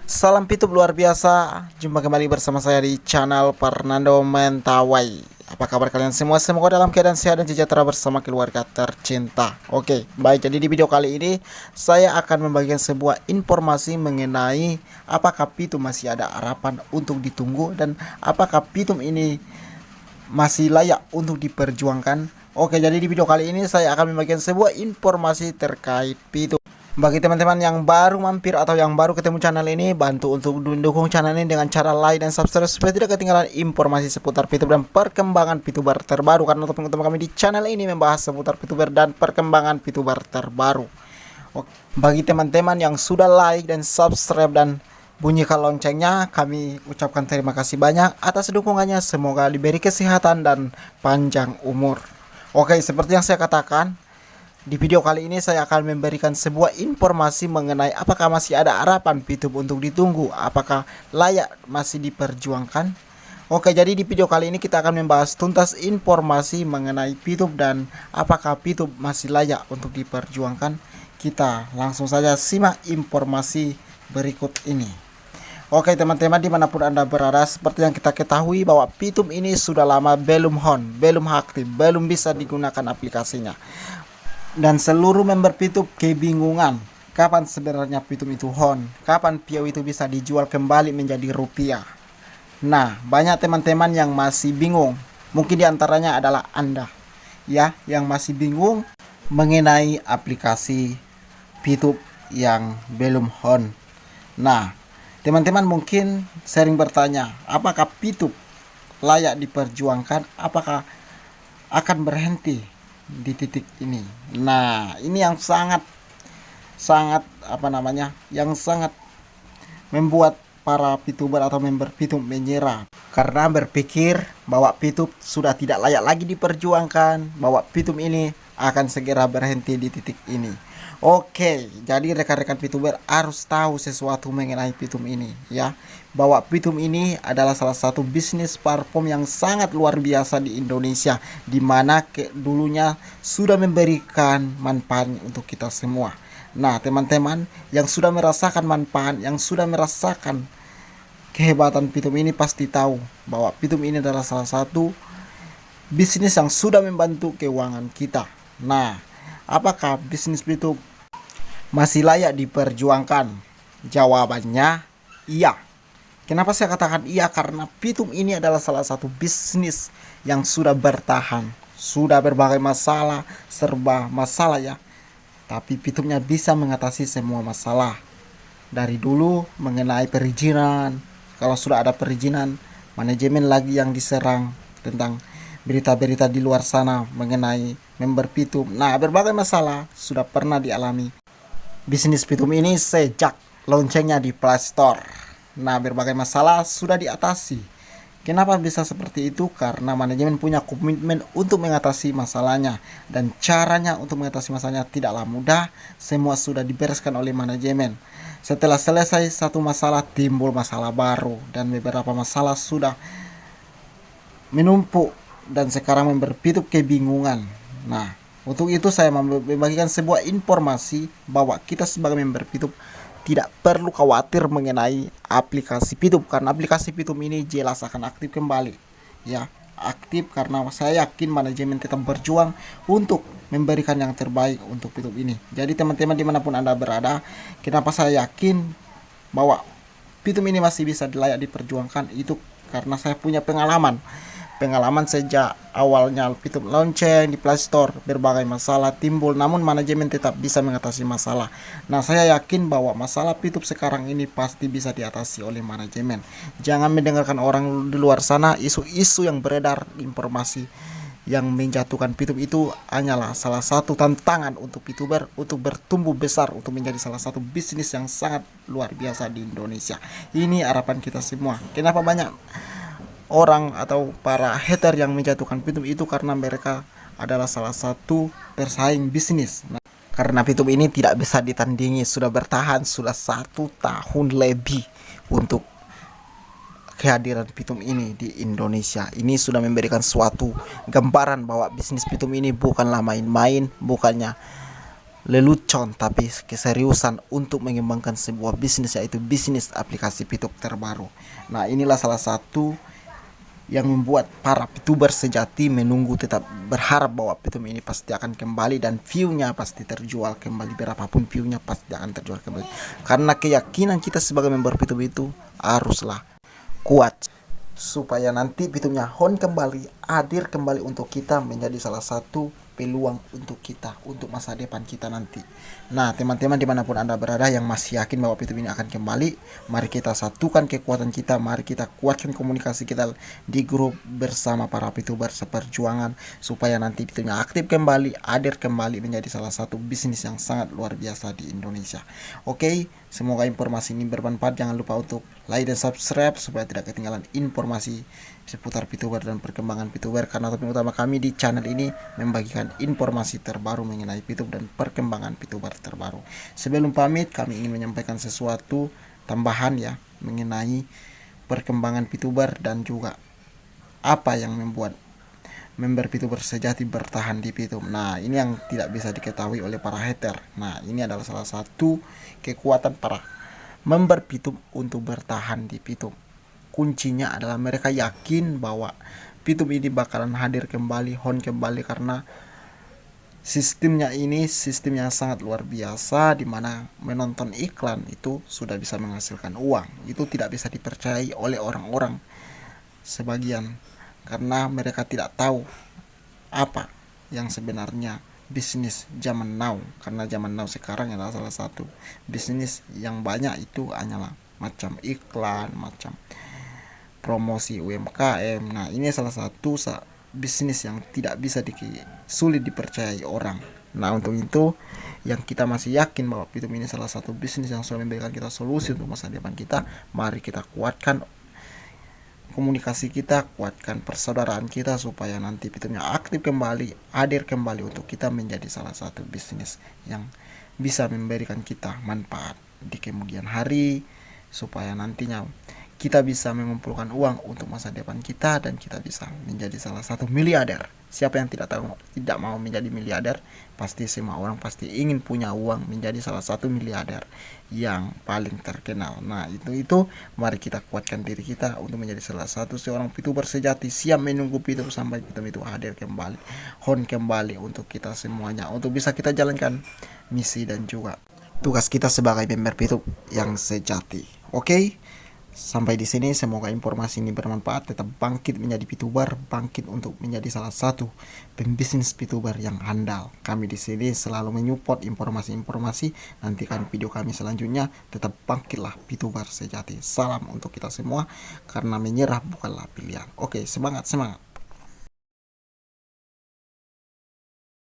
Salam Pitup luar biasa. Jumpa kembali bersama saya di channel Fernando Mentawai. Apa kabar kalian semua? Semoga dalam keadaan sehat dan sejahtera bersama keluarga tercinta. Oke, baik, jadi di video kali ini saya akan membagikan sebuah informasi mengenai apakah Pitum masih ada harapan untuk ditunggu dan apakah Pitum ini masih layak untuk diperjuangkan. Oke, jadi di video kali ini saya akan membagikan sebuah informasi terkait Pitum. Bagi teman-teman yang baru mampir atau yang baru ketemu channel ini, bantu untuk mendukung channel ini dengan cara like dan subscribe supaya tidak ketinggalan informasi seputar VTuber dan perkembangan VTuber terbaru. Karena topik utama kami di channel ini membahas seputar VTuber dan perkembangan VTuber terbaru. Oke. Bagi teman-teman yang sudah like dan subscribe dan bunyikan loncengnya, kami ucapkan terima kasih banyak atas dukungannya. Semoga diberi kesehatan dan panjang umur. Oke, seperti yang saya katakan, di video kali ini saya akan memberikan sebuah informasi mengenai apakah masih ada harapan Pitum untuk ditunggu, apakah layak masih diperjuangkan. Oke, jadi di video kali ini kita akan membahas tuntas informasi mengenai Pitum dan apakah Pitum masih layak untuk diperjuangkan. Kita langsung saja simak informasi berikut ini. Oke teman-teman, dimanapun Anda berada, seperti yang kita ketahui bahwa Pitum ini sudah lama belum belum aktif, belum bisa digunakan aplikasinya. Dan seluruh member Pitum kebingungan kapan sebenarnya Pitum itu kapan Piau itu bisa dijual kembali menjadi rupiah. Nah, banyak teman-teman yang masih bingung. Mungkin diantaranya adalah Anda ya, yang masih bingung mengenai aplikasi Pitum yang belum Nah, teman-teman mungkin sering bertanya, apakah Pitum layak diperjuangkan? Apakah akan berhenti di titik ini? Nah, ini yang sangat yang sangat membuat para Pituber atau member Pitum menyerah karena berpikir bahwa Pitum sudah tidak layak lagi diperjuangkan, bahwa Pitum ini akan segera berhenti di titik ini. Oke, jadi rekan-rekan Pituber harus tahu sesuatu mengenai Pitum ini ya, bahwa Pitum ini adalah salah satu bisnis platform yang sangat luar biasa di Indonesia, di mana dulunya sudah memberikan manfaat untuk kita semua. Nah, teman-teman yang sudah merasakan manfaat, yang sudah merasakan kehebatan Pitum ini pasti tahu bahwa Pitum ini adalah salah satu bisnis yang sudah membantu keuangan kita. Nah, apakah bisnis Pitum masih layak diperjuangkan? Jawabannya iya. Kenapa saya katakan iya? Karena Pitum ini adalah salah satu bisnis yang sudah bertahan, sudah berbagai masalah, serba masalah ya, tapi Pitumnya bisa mengatasi semua masalah. Dari dulu mengenai perizinan, kalau sudah ada perizinan, manajemen lagi yang diserang tentang berita-berita di luar sana mengenai member Pitum. Nah, berbagai masalah sudah pernah dialami bisnis Pitum ini sejak loncengnya di Play Store. Nah, berbagai masalah sudah diatasi. Kenapa bisa seperti itu? Karena manajemen punya komitmen untuk mengatasi masalahnya, dan caranya untuk mengatasi masalahnya tidaklah mudah. Semua sudah dibereskan oleh manajemen. Setelah selesai satu masalah, timbul masalah baru, dan beberapa masalah sudah menumpuk dan sekarang member Pitum kebingungan. Nah, untuk itu saya membagikan sebuah informasi bahwa kita sebagai member Pitum tidak perlu khawatir mengenai aplikasi Pitum, karena aplikasi Pitum ini jelas akan aktif kembali ya, aktif karena saya yakin manajemen tetap berjuang untuk memberikan yang terbaik untuk Pitum ini. Jadi teman-teman dimanapun Anda berada, kenapa saya yakin bahwa Pitum ini masih bisa layak diperjuangkan, itu karena saya punya pengalaman sejak awalnya Pitum lonceng di Play Store, berbagai masalah timbul namun manajemen tetap bisa mengatasi masalah. Nah, saya yakin bahwa masalah Pitum sekarang ini pasti bisa diatasi oleh manajemen. Jangan mendengarkan orang di luar sana, isu-isu yang beredar, informasi yang menjatuhkan Pitum itu hanyalah salah satu tantangan untuk Pituber untuk bertumbuh besar, untuk menjadi salah satu bisnis yang sangat luar biasa di Indonesia. Ini harapan kita semua. Kenapa banyak orang atau para hater yang menjatuhkan Pitum itu? Karena mereka adalah salah satu persaing bisnis. Nah, karena Pitum ini tidak bisa ditandingi, sudah bertahan sudah 1 tahun lebih untuk kehadiran Pitum ini di Indonesia. Ini sudah memberikan suatu gambaran bahwa bisnis Pitum ini bukanlah main-main, bukannya lelucon tapi keseriusan untuk mengembangkan sebuah bisnis, yaitu bisnis aplikasi Pitung terbaru. Nah, inilah salah satu yang membuat para VTuber sejati menunggu, tetap berharap bahwa Pitung ini pasti akan kembali dan view-nya pasti terjual kembali. Berapapun view-nya pasti akan terjual kembali, karena keyakinan kita sebagai member Pitung itu haruslah kuat supaya nanti Pitungnya Hon kembali, hadir kembali untuk kita, menjadi salah satu peluang untuk kita, untuk masa depan kita nanti. Nah, teman-teman dimanapun Anda berada yang masih yakin bahwa Pitung ini akan kembali, mari kita satukan kekuatan kita, mari kita kuatkan komunikasi kita di grup bersama para VTuber seperjuangan, supaya nanti Pitungnya aktif kembali, hadir kembali, menjadi salah satu bisnis yang sangat luar biasa di Indonesia. Oke, semoga informasi ini bermanfaat. Jangan lupa untuk like dan subscribe supaya tidak ketinggalan informasi seputar VTuber dan perkembangan VTuber, karena topik utama kami di channel ini membagikan informasi terbaru mengenai VTuber dan perkembangan VTuber terbaru. Sebelum pamit, kami ingin menyampaikan sesuatu tambahan ya mengenai perkembangan VTuber dan juga apa yang membuat member VTuber sejati bertahan di Pitung. Nah, ini yang tidak bisa diketahui oleh para hater. Nah, ini adalah salah satu kekuatan para member Pitung untuk bertahan di Pitung. Kuncinya adalah mereka yakin bahwa Pitung ini bakalan hadir kembali, Hon kembali, karena sistemnya ini sistem yang sangat luar biasa, dimana menonton iklan itu sudah bisa menghasilkan uang. Itu tidak bisa dipercayai oleh orang-orang sebagian, karena mereka tidak tahu apa yang sebenarnya bisnis zaman now. Karena zaman now sekarang adalah salah satu bisnis yang banyak itu hanyalah macam iklan, macam promosi UMKM. Nah, ini salah satu bisnis yang tidak bisa sulit dipercayai orang. Nah, untuk itu yang kita masih yakin bahwa Pitung ini salah satu bisnis yang selalu memberikan kita solusi untuk masa depan kita. Mari kita kuatkan komunikasi kita, kuatkan persaudaraan kita, supaya nanti Pitungnya aktif kembali, hadir kembali untuk kita menjadi salah satu bisnis yang bisa memberikan kita manfaat di kemudian hari, supaya nantinya kita bisa mengumpulkan uang untuk masa depan kita dan kita bisa menjadi salah satu miliarder. Siapa yang tidak mau menjadi miliarder? Pasti semua orang pasti ingin punya uang, menjadi salah satu miliarder yang paling terkenal. Nah, itu mari kita kuatkan diri kita untuk menjadi salah satu seorang VTuber sejati, siap menunggu Pitung sampai Pitung itu hadir kembali, Hon kembali untuk kita semuanya, untuk bisa kita jalankan misi dan juga tugas kita sebagai member Pitung yang sejati. Oke? Sampai di sini, semoga informasi ini bermanfaat. Tetap bangkit menjadi VTuber, bangkit untuk menjadi salah satu pembisnis VTuber yang handal. Kami di sini selalu menyupport informasi-informasi. Nantikan video kami selanjutnya. Tetap bangkitlah VTuber sejati. Salam untuk kita semua, karena menyerah bukanlah pilihan. Oke, semangat.